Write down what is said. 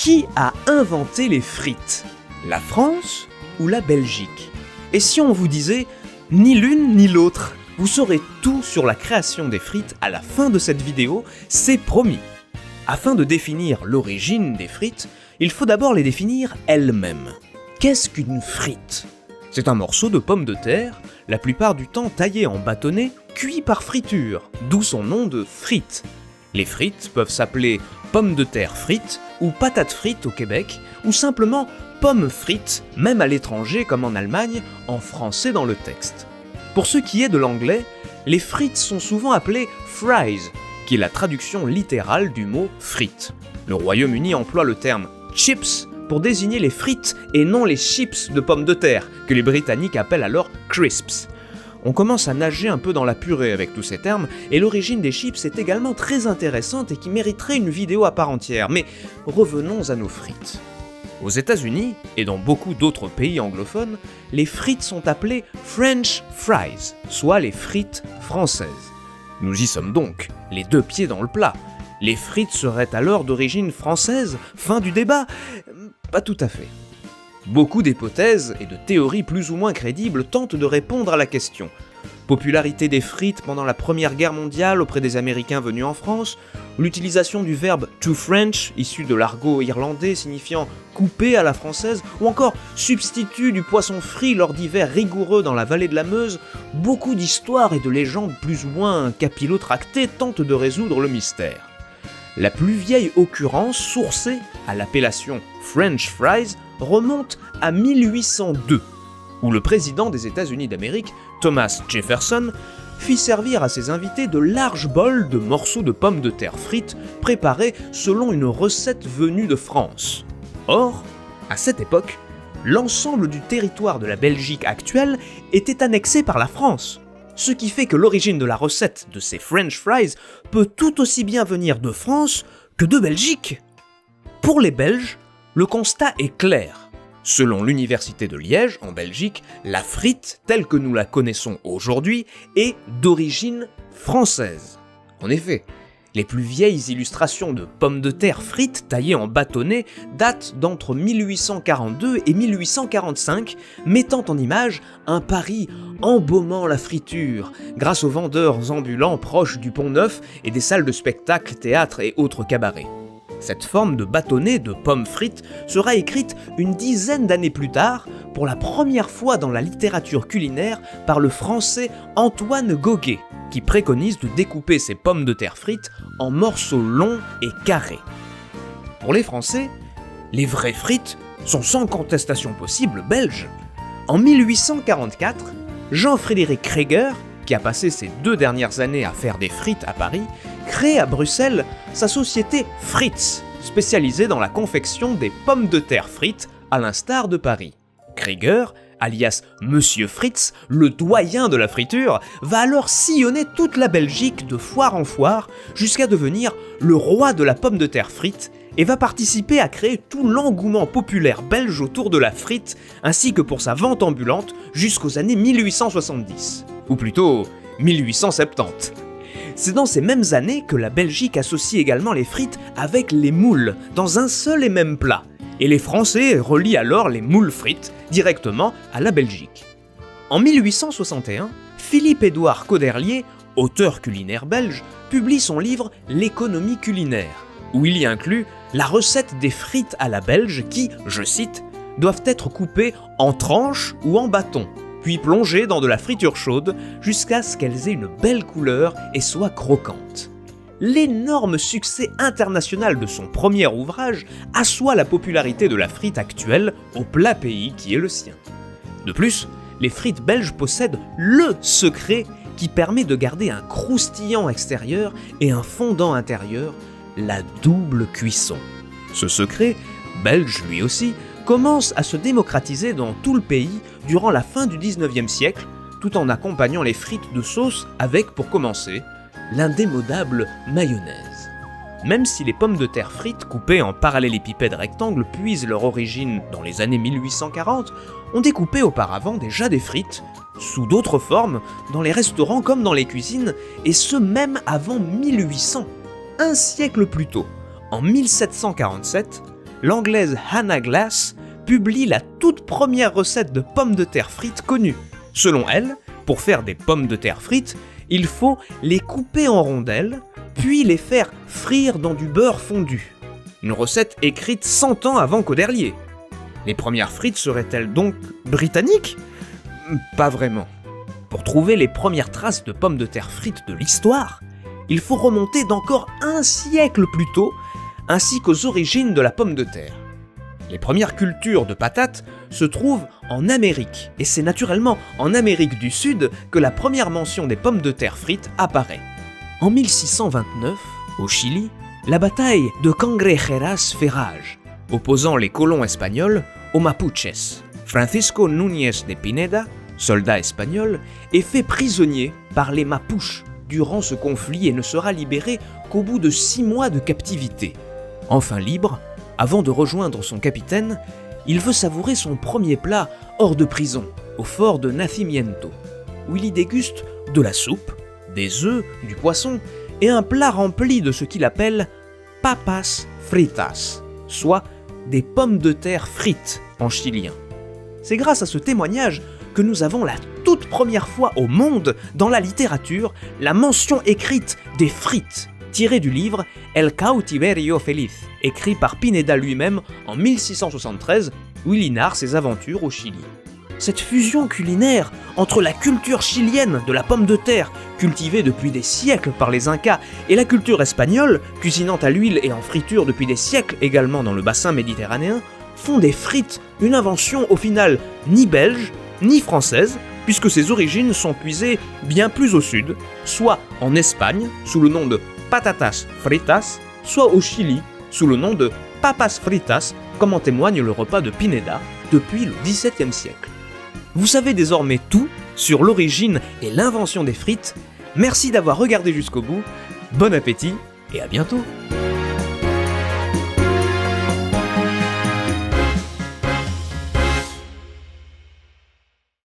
Qui a inventé les frites? La France ou la Belgique? Et si on vous disait ni l'une ni l'autre? Vous saurez tout sur la création des frites à la fin de cette vidéo, c'est promis. Afin de définir l'origine des frites, il faut d'abord les définir elles-mêmes. Qu'est-ce qu'une frite? C'est un morceau de pomme de terre, la plupart du temps taillé en bâtonnets, cuit par friture, d'où son nom de frites. Les frites peuvent s'appeler pommes de terre frites, ou patates frites au Québec, ou simplement pommes frites, même à l'étranger comme en Allemagne, en français dans le texte. Pour ce qui est de l'anglais, les frites sont souvent appelées fries, qui est la traduction littérale du mot frites. Le Royaume-Uni emploie le terme chips pour désigner les frites et non les chips de pommes de terre, que les Britanniques appellent alors crisps. On commence à nager un peu dans la purée avec tous ces termes, et l'origine des chips est également très intéressante et qui mériterait une vidéo à part entière, mais revenons à nos frites. Aux États-Unis, et dans beaucoup d'autres pays anglophones, les frites sont appelées French fries, soit les frites françaises. Nous y sommes donc, les deux pieds dans le plat. Les frites seraient alors d'origine française? Fin du débat? Pas tout à fait. Beaucoup d'hypothèses et de théories plus ou moins crédibles tentent de répondre à la question. Popularité des frites pendant la Première Guerre mondiale auprès des Américains venus en France, l'utilisation du verbe to French, issu de l'argot irlandais signifiant couper à la française, ou encore substitut du poisson frit lors d'hivers rigoureux dans la vallée de la Meuse, beaucoup d'histoires et de légendes plus ou moins capillotractées tentent de résoudre le mystère. La plus vieille occurrence sourcée à l'appellation French fries remonte à 1802, où le président des États-Unis d'Amérique, Thomas Jefferson, fit servir à ses invités de larges bols de morceaux de pommes de terre frites préparés selon une recette venue de France. Or, à cette époque, l'ensemble du territoire de la Belgique actuelle était annexé par la France, ce qui fait que l'origine de la recette de ces French fries peut tout aussi bien venir de France que de Belgique. Pour les Belges, le constat est clair. Selon l'Université de Liège, en Belgique, la frite, telle que nous la connaissons aujourd'hui, est d'origine française. En effet, les plus vieilles illustrations de pommes de terre frites taillées en bâtonnets datent d'entre 1842 et 1845, mettant en image un Paris embaumant la friture, grâce aux vendeurs ambulants proches du Pont-Neuf et des salles de spectacle, théâtres et autres cabarets. Cette forme de bâtonnet de pommes frites sera écrite une dizaine d'années plus tard, pour la première fois dans la littérature culinaire, par le français Antoine Goguet, qui préconise de découper ces pommes de terre frites en morceaux longs et carrés. Pour les Français, les vraies frites sont sans contestation possible belges. En 1844, Jean-Frédéric Kreger, qui a passé ses 2 dernières années à faire des frites à Paris, crée à Bruxelles sa société Fritz, spécialisée dans la confection des pommes de terre frites, à l'instar de Paris. Kreger, alias Monsieur Fritz, le doyen de la friture, va alors sillonner toute la Belgique de foire en foire, jusqu'à devenir le roi de la pomme de terre frite, et va participer à créer tout l'engouement populaire belge autour de la frite, ainsi que pour sa vente ambulante jusqu'aux années 1870. Ou plutôt 1870. C'est dans ces mêmes années que la Belgique associe également les frites avec les moules, dans un seul et même plat, et les Français relient alors les moules frites directement à la Belgique. En 1861, Philippe-Édouard Coderlier, auteur culinaire belge, publie son livre L'économie culinaire, où il y inclut la recette des frites à la belge qui, je cite, doivent être coupées en tranches ou en bâtons, puis plongées dans de la friture chaude jusqu'à ce qu'elles aient une belle couleur et soient croquantes. L'énorme succès international de son premier ouvrage assoit la popularité de la frite actuelle au plat pays qui est le sien. De plus, les frites belges possèdent LE secret qui permet de garder un croustillant extérieur et un fondant intérieur, la double cuisson. Ce secret, belge lui aussi, commence à se démocratiser dans tout le pays durant la fin du 19e siècle, tout en accompagnant les frites de sauce avec, pour commencer, l'indémodable mayonnaise. Même si les pommes de terre frites coupées en parallélépipèdes rectangles puisent leur origine dans les années 1840, on découpait auparavant déjà des frites, sous d'autres formes, dans les restaurants comme dans les cuisines, et ce même avant 1800. Un siècle plus tôt, en 1747, l'anglaise Hannah Glass publie la toute première recette de pommes de terre frites connue. Selon elle, pour faire des pommes de terre frites, il faut les couper en rondelles, puis les faire frire dans du beurre fondu. Une recette écrite 100 ans avant Cauderlier. Les premières frites seraient-elles donc britanniques ? Pas vraiment. Pour trouver les premières traces de pommes de terre frites de l'histoire, il faut remonter d'encore un siècle plus tôt, ainsi qu'aux origines de la pomme de terre. Les premières cultures de patates se trouvent en Amérique, et c'est naturellement en Amérique du Sud que la première mention des pommes de terre frites apparaît. En 1629, au Chili, la bataille de Cangrejeras fait rage, opposant les colons espagnols aux Mapuches. Francisco Núñez de Pineda, soldat espagnol, est fait prisonnier par les Mapuches durant ce conflit et ne sera libéré qu'au bout de 6 mois de captivité. Enfin libre, avant de rejoindre son capitaine, il veut savourer son premier plat hors de prison, au fort de Nacimiento, où il y déguste de la soupe, des œufs, du poisson et un plat rempli de ce qu'il appelle papas fritas, soit des pommes de terre frites en chilien. C'est grâce à ce témoignage que nous avons la toute première fois au monde dans la littérature la mention écrite des frites, tirée du livre El Cautiverio Feliz, écrit par Pineda lui-même en 1673, où il y narre ses aventures au Chili. Cette fusion culinaire entre la culture chilienne de la pomme de terre, cultivée depuis des siècles par les Incas, et la culture espagnole, cuisinant à l'huile et en friture depuis des siècles également dans le bassin méditerranéen, font des frites une invention au final ni belge, ni française, puisque ses origines sont puisées bien plus au sud, soit en Espagne, sous le nom de patatas fritas, soit au Chili, sous le nom de papas fritas, comme en témoigne le repas de Pineda depuis le XVIIe siècle. Vous savez désormais tout sur l'origine et l'invention des frites. Merci d'avoir regardé jusqu'au bout, bon appétit et à bientôt.